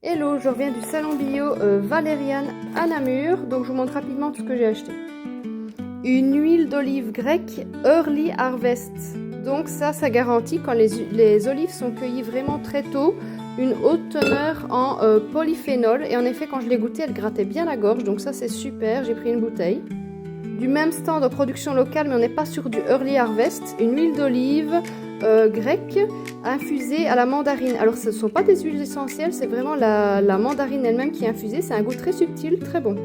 Hello, je reviens du salon bio Valériane à Namur, donc je vous montre rapidement tout ce que j'ai acheté. Une huile d'olive grecque Early Harvest, donc ça garantit quand les olives sont cueillies vraiment très tôt, une haute teneur en polyphénol, et en effet quand je l'ai goûtée elle grattait bien la gorge, donc ça c'est super, j'ai pris une bouteille. Du même stand de production locale, mais on n'est pas sur du Early Harvest, une huile d'olive grecque infusée à la mandarine. Alors ce ne sont pas des huiles essentielles, c'est vraiment la mandarine elle-même qui est infusée, c'est un goût très subtil, très bon.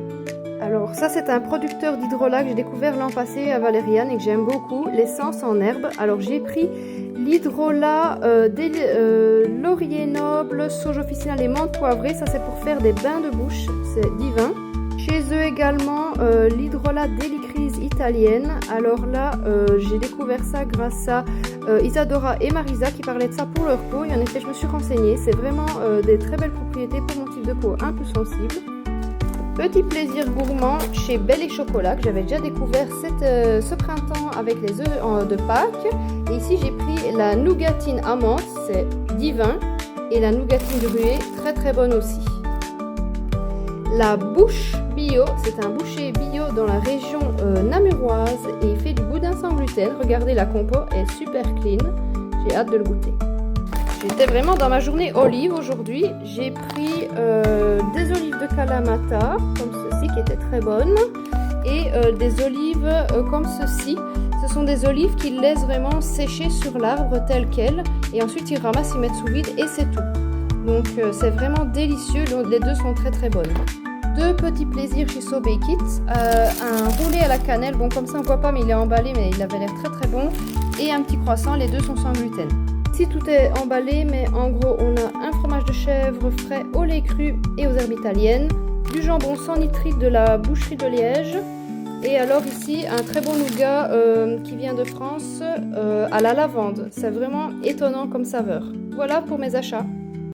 Alors ça c'est un producteur d'hydrolat que j'ai découvert l'an passé à Valériane et que j'aime beaucoup, l'essence en herbe. Alors j'ai pris l'hydrolat laurier noble, sauge officinale et menthe poivrée, ça c'est pour faire des bains de bouche, c'est divin. Chez eux également l'hydrolat délicrise italienne. Alors là j'ai découvert ça grâce à Isadora et Marisa qui parlaient de ça pour leur peau, et en effet je me suis renseignée, c'est vraiment des très belles propriétés pour mon type de peau un peu sensible. Petit plaisir gourmand chez Belle et Chocolat que j'avais déjà découvert ce printemps avec les œufs de Pâques. Et ici j'ai pris la nougatine amande, c'est divin, et la nougatine de ruée, très très bonne aussi. La Bouche Bio, c'est un boucher bio dans la région namuroise et il fait du boudin sans gluten. Regardez, la compo est super clean, j'ai hâte de le goûter. J'étais vraiment dans ma journée olive aujourd'hui. J'ai pris des olives de Kalamata, comme ceci, qui étaient très bonnes, et des olives comme ceci. Ce sont des olives qu'ils laissent vraiment sécher sur l'arbre tel quel, et ensuite ils ramassent, ils mettent sous vide et c'est tout. Donc c'est vraiment délicieux, les deux sont très très bonnes. Deux petits plaisirs chez So Bake It, un roulé à la cannelle, bon comme ça on voit pas mais il est emballé, mais il avait l'air très très bon, et un petit croissant, les deux sont sans gluten. Ici tout est emballé, mais en gros on a un fromage de chèvre frais au lait cru et aux herbes italiennes, du jambon sans nitrite de la boucherie de Liège, et alors ici un très bon nougat qui vient de France à la lavande. C'est vraiment étonnant comme saveur. Voilà pour mes achats.